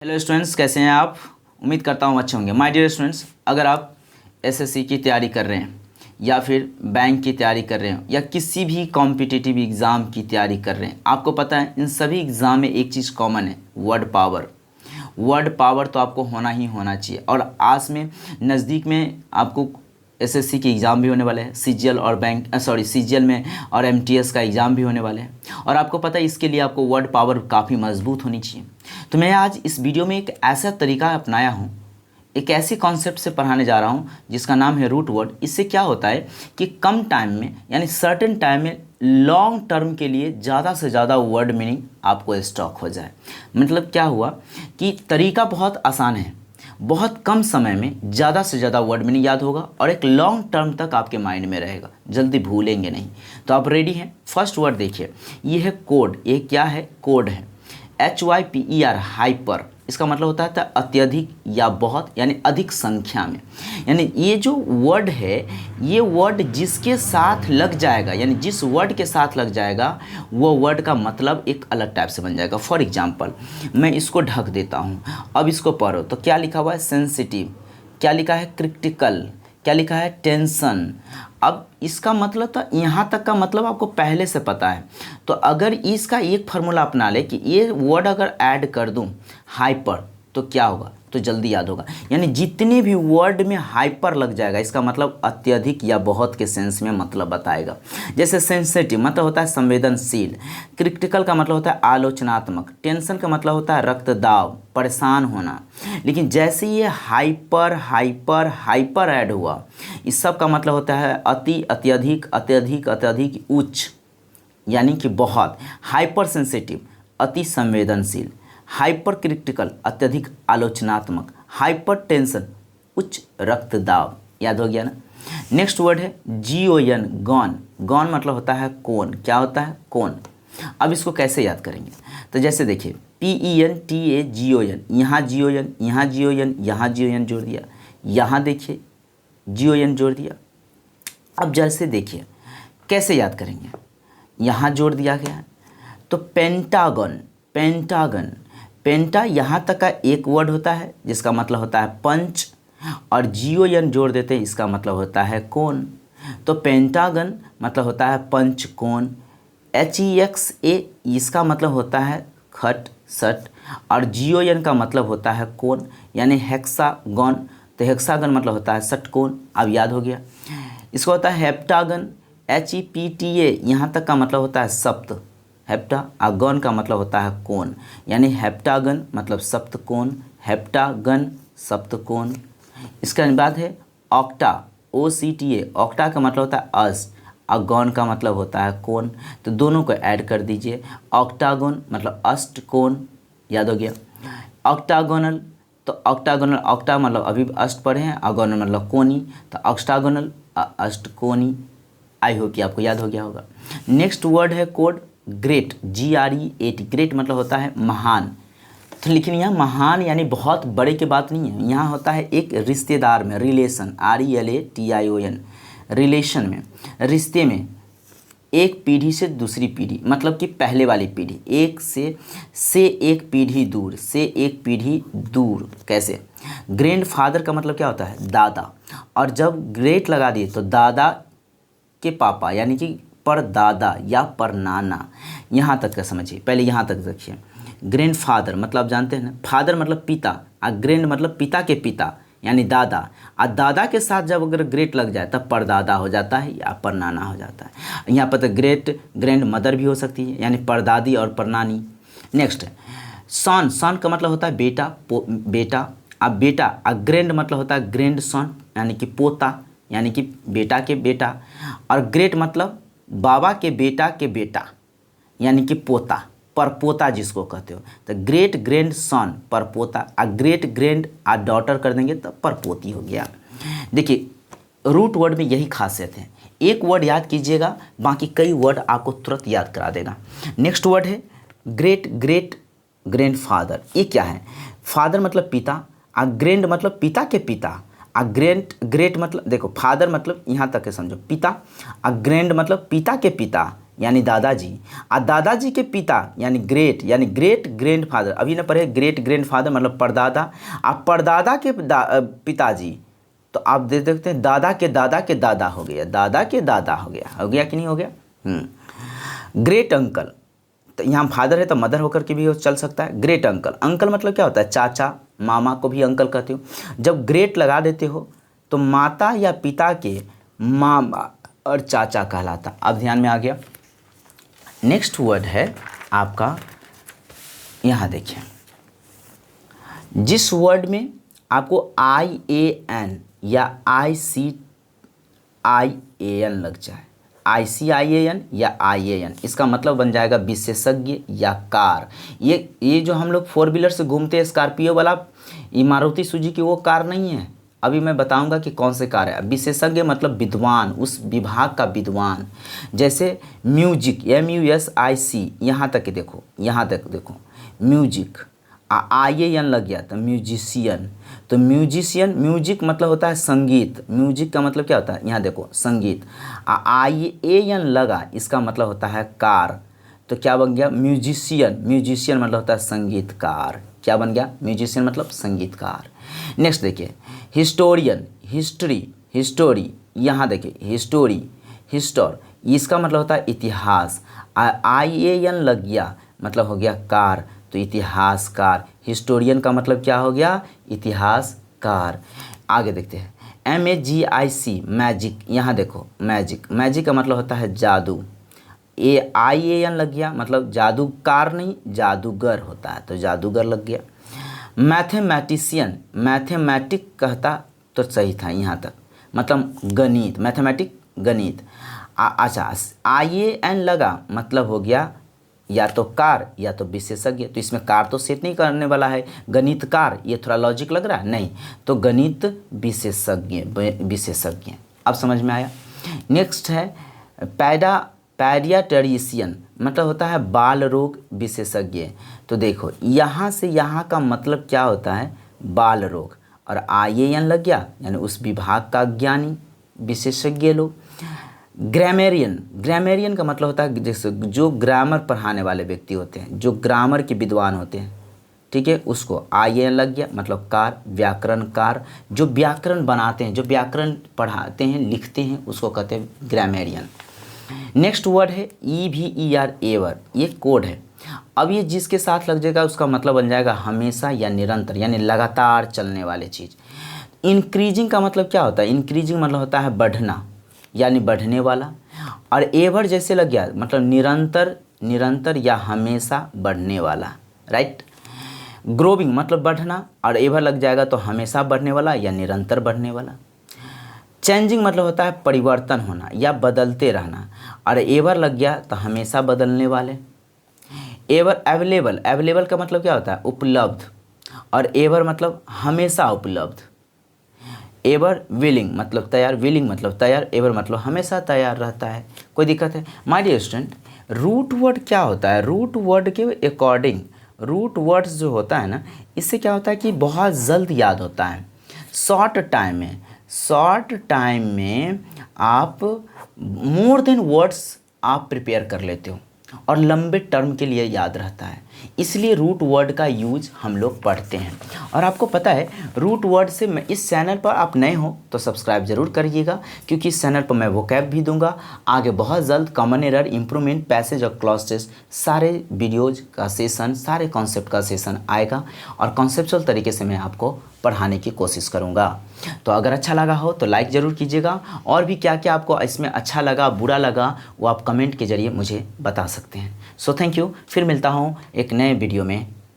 Hello students, कैसे हैं आप। उम्मीद करता हूँ अच्छे होंगे। माय डियर स्टूडेंट्स, अगर आप एसएससी की तैयारी कर रहे हैं या फिर बैंक की तैयारी कर रहे हैं या किसी भी कॉम्पिटिटिव एग्ज़ाम की तैयारी कर रहे हैं, आपको पता है इन सभी एग्ज़ाम में एक चीज़ कॉमन है, वर्ड पावर। वर्ड पावर तो आपको होना ही होना चाहिए। और आज में नज़दीक में आपको एसएससी के एग्ज़ाम भी होने वाले हैं, सीजीएल और सीजीएल में और एमटीएस का एग्ज़ाम भी होने वाले हैं। और आपको पता है इसके लिए आपको वर्ड पावर काफ़ी मजबूत होनी चाहिए। तो मैं आज इस वीडियो में एक ऐसा तरीका अपनाया हूँ, एक ऐसे कॉन्सेप्ट से पढ़ाने जा रहा हूँ जिसका नाम है रूट वर्ड। इससे क्या होता है कि कम टाइम में यानी सर्टेन टाइम में लॉन्ग टर्म के लिए ज़्यादा से ज़्यादा वर्ड मीनिंग आपको स्टॉक हो जाए। मतलब क्या हुआ कि तरीका बहुत आसान है, बहुत कम समय में ज़्यादा से ज़्यादा वर्ड मीनिंग याद होगा और एक लॉन्ग टर्म तक आपके माइंड में रहेगा, जल्दी भूलेंगे नहीं। तो आप रेडी हैं। फर्स्ट वर्ड देखिए, ये है कोड। ये क्या है? कोड है। HYPER, hyper. इसका मतलब होता है अत्यधिक या बहुत, यानी अधिक संख्या में। यानी ये जो वर्ड है, ये वर्ड जिसके साथ लग जाएगा, यानी जिस वर्ड के साथ लग जाएगा वो वर्ड का मतलब एक अलग टाइप से बन जाएगा। फॉर एग्जांपल मैं इसको ढक देता हूँ, अब इसको पढ़ो तो क्या लिखा हुआ है? सेंसिटिव। क्या लिखा है? क्रिटिकल। क्या लिखा है? टेंशन। अब इसका मतलब तो यहाँ तक का मतलब आपको पहले से पता है। तो अगर इसका एक फार्मूला अपना ले कि ये वर्ड अगर ऐड कर दूँ हाइपर, तो क्या होगा? तो जल्दी याद होगा। यानी जितने भी वर्ड में हाइपर लग जाएगा इसका मतलब अत्यधिक या बहुत के सेंस में मतलब बताएगा। जैसे सेंसिटिव मतलब होता है संवेदनशील, क्रिटिकल का मतलब होता है आलोचनात्मक, टेंशन का मतलब होता है रक्तदाब, परेशान होना। लेकिन जैसे ये हाइपर हाइपर हाइपर ऐड हुआ, इस सब का मतलब होता है अति, अत्यधिक, अत्यधिक, अत्यधिक, उच्च, यानी कि बहुत। हाइपर सेंसिटिव अति संवेदनशील, हाइपर क्रिटिकल अत्यधिक आलोचनात्मक, हाइपर टेंशन उच्च रक्तदाब। याद हो गया ना। नेक्स्ट वर्ड है GON, गॉन। गॉन मतलब होता है कोन। क्या होता है? कोन। अब इसको कैसे याद करेंगे? तो जैसे देखिए PENTAGON, यहाँ GON, यहाँ GON, यहाँ GON जोड़ दिया, यहाँ देखिए GON जोड़ दिया। अब जैसे देखिए कैसे याद करेंगे, यहाँ जोड़ दिया गया है तो पेंटागन। पेंटागन, पेंटा यहाँ तक का एक वर्ड होता है जिसका मतलब होता है पंच, और GON जोड़ देते हैं, इसका मतलब होता है कोन। तो पेंटागन मतलब होता है पंच कोन। HEXA इसका मतलब होता है खट सट, और GON का मतलब होता है कोन, यानी हेक्सागन। तो हेक्सागन मतलब होता है षटकोण। अब याद हो गया। इसको होता है हेप्टागन। HEPTA यहाँ तक का मतलब होता है सप्त, हेप्टा। अगन का मतलब होता है कोण, यानी हेप्टागन मतलब सप्तकोण, हेप्टागन सप्तकोण। इसके बाद है ऑक्टा, OCTA। ऑक्टा का मतलब होता है अष्ट, अगन का मतलब होता है कोण। तो दोनों को ऐड कर दीजिए, ऑक्टागोन मतलब अष्टकोण। याद हो गया। ऑक्टागोनल, तो ऑक्टागोनल, ऑक्टा मतलब अभी अष्ट पढ़े हैं, अगोनल मतलब कोनी, तो ऑक्टागोनल अष्टकोणी। आई होप कि आपको याद हो गया होगा। नेक्स्ट वर्ड है कोड ग्रेट, GREAT। ग्रेट मतलब होता है महान। तो लेकिन यहाँ महान यानी बहुत बड़े की बात नहीं है, यहाँ होता है एक रिश्तेदार में, रिलेशन, RELATION, रिलेशन में, रिश्ते में, एक पीढ़ी से दूसरी पीढ़ी, मतलब कि पहले वाली पीढ़ी, एक से एक पीढ़ी दूर, से एक पीढ़ी दूर। कैसे? ग्रैंडफादर का मतलब क्या होता है? दादा। और जब ग्रेट लगा दिए तो दादा के पापा, यानी कि परदादा या परनाना। यहाँ तक का समझिए, पहले यहाँ तक रखिए। ग्रैंडफादर मतलब आप जानते हैं ना, फादर मतलब पिता, और ग्रैंड मतलब पिता के पिता यानी दादा। और दादा के साथ जब अगर ग्रेट लग जाए तब परदादा हो जाता है या परनाना हो जाता है। यहाँ पर तो ग्रेट ग्रैंड मदर भी हो सकती है, यानी परदादी और परनानी। नेक्स्ट है सन। सन का मतलब होता है बेटा, बेटा। अब बेटा, ग्रैंड मतलब होता है ग्रैंड सन, यानी कि पोता, यानी कि बेटा के बेटा। और ग्रेट मतलब बाबा के बेटा, यानी कि पोता, परपोता जिसको कहते हो। तो ग्रेट ग्रैंड सन परपोता, ग्रेट ग्रैंड डॉटर कर देंगे तो परपोती हो गया। देखिए रूट वर्ड में यही खासियत है, एक वर्ड याद कीजिएगा, बाकी कई वर्ड आपको तुरंत याद करा देगा। नेक्स्ट वर्ड है ग्रेट ग्रेट ग्रैंडफादर। ये क्या है? फादर मतलब पिता, ग्रैंड मतलब पिता के पिता, ग्रेट मतलब देखो फादर मतलब यहाँ तक के समझो पिता, ग्रैंड मतलब पिता के पिता, यानी दादाजी, और दादाजी के पिता यानी ग्रेट यानी ग्रेट ग्रैंडफादर, अभी ना पढ़े ग्रेट ग्रैंडफादर मतलब परदादा, और परदादा के पिताजी, तो आप देख देखते हैं दादा के दादा के दादा हो गया, दादा के दादा हो गया कि नहीं हो गया। ग्रेट अंकल, तो यहाँ फादर है तो मदर होकर के भी हो चल सकता है। ग्रेट अंकल, अंकल मतलब क्या होता है, चाचा, मामा को भी अंकल कहते हो। जब ग्रेट लगा देते हो तो माता या पिता के मामा और चाचा कहलाता। अब ध्यान में आ गया। नेक्स्ट वर्ड है आपका, यहाँ देखिए, जिस वर्ड में आपको IAN या ICIAN लग जाए, ICIAN या IAN, इसका मतलब बन जाएगा विशेषज्ञ या कार। ये जो हम लोग 4 व्हीलर से घूमते हैं, स्कॉर्पियो वाला, ये मारुति सुजुकी वो कार नहीं है। अभी मैं बताऊंगा कि कौन से कार है। विशेषज्ञ मतलब विद्वान, उस विभाग का विद्वान। जैसे म्यूजिक, MUSIC, यहाँ तक देखो, यहाँ तक देखो, म्यूजिक, IAN लग गया तो म्यूजिशियन। तो म्यूजिशियन, म्यूजिक मतलब होता है संगीत, म्यूजिक का मतलब क्या होता है, यहाँ देखो संगीत। IAN लगा, इसका मतलब होता है कार, तो क्या बन गया, म्यूजिशियन। म्यूजिशियन मतलब होता है संगीतकार। क्या बन गया, म्यूजिशियन मतलब संगीतकार। नेक्स्ट देखिए, हिस्टोरियन, हिस्टोरी, यहाँ देखिए हिस्टोरी, इसका मतलब होता है इतिहास। IAN लग गया मतलब हो गया कार, तो इतिहासकार। हिस्टोरियन का मतलब क्या हो गया, इतिहासकार। आगे देखते हैं, MAGIC, मैजिक, यहाँ देखो मैजिक का मतलब होता है जादू। IAN लग गया मतलब जादूकार नहीं, जादूगर होता है, तो जादूगर लग गया। मैथमेटिशियन, मैथमेटिक कहता तो सही था यहाँ तक, मतलब गणित, मैथमेटिक गणित। अच्छा, IAN लगा मतलब हो गया या तो कार या तो विशेषज्ञ, तो इसमें कार तो सेट नहीं करने वाला है, गणितकार ये थोड़ा लॉजिक लग रहा है, नहीं, तो गणित विशेषज्ञ। अब समझ में आया। नेक्स्ट है पैडियाट्रिशियन, मतलब होता है बाल रोग विशेषज्ञ। तो देखो यहाँ से यहाँ का मतलब क्या होता है, बाल रोग, और IAN लग गया यानी उस विभाग का ज्ञानी, विशेषज्ञ लोग। ग्रामरियन का मतलब होता है जैसे जो ग्रामर पढ़ाने वाले व्यक्ति होते हैं, जो ग्रामर के विद्वान होते हैं, ठीक है, उसको IAN लग गया मतलब कार। व्याकरणकार, जो व्याकरण बनाते हैं, जो व्याकरण पढ़ाते हैं, लिखते हैं, उसको कहते हैं ग्रामरियन। नेक्स्ट वर्ड है EVER, एवर, ये कोड है। अब ये जिसके साथ लग जाएगा उसका मतलब बन जाएगा हमेशा या निरंतर, यानी लगातार चलने वाली चीज़। इंक्रीजिंग का मतलब क्या होता है, इंक्रीजिंग मतलब होता है बढ़ना, यानी बढ़ने वाला। और एवर जैसे लग गया मतलब निरंतर या हमेशा बढ़ने वाला, राइट। ग्रोविंग मतलब बढ़ना, और एवर लग जाएगा तो हमेशा बढ़ने वाला या निरंतर बढ़ने वाला। चेंजिंग मतलब होता है परिवर्तन होना या बदलते रहना, और एवर लग गया तो हमेशा बदलने वाले। एवर अवेलेबल का मतलब क्या होता है, उपलब्ध, और एवर मतलब हमेशा उपलब्ध। एवर विलिंग मतलब तैयार, विलिंग मतलब तैयार, एवर मतलब हमेशा तैयार रहता है। कोई दिक्कत है my dear student. Root word क्या होता है, रूट वर्ड के अकॉर्डिंग, रूट वर्ड्स जो होता है ना, इससे क्या होता है कि बहुत जल्द याद होता है। शॉर्ट टाइम में आप मोर देन वर्ड्स आप प्रिपेयर कर लेते हो, और लंबे टर्म के लिए याद रहता है, इसलिए रूट वर्ड का यूज हम लोग पढ़ते हैं। और आपको पता है रूट वर्ड से, मैं इस चैनल पर आप नए हो तो सब्सक्राइब ज़रूर करिएगा, क्योंकि इस चैनल पर मैं वोकैब भी दूंगा। आगे बहुत जल्द कॉमन एरर, इंप्रूवमेंट, पैसेज और क्लॉज टेस्ट, सारे वीडियोज़ का सेशन, सारे कॉन्सेप्ट का सेशन आएगा, और कॉन्सेप्चुअल तरीके से मैं आपको पढ़ाने की कोशिश करूँगा। तो अगर अच्छा लगा हो तो लाइक ज़रूर कीजिएगा, और भी क्या क्या आपको इसमें अच्छा लगा, बुरा लगा, वो आप कमेंट के ज़रिए मुझे बता सकते हैं। सो थैंक यू, फिर मिलता हूँ एक नए वीडियो में।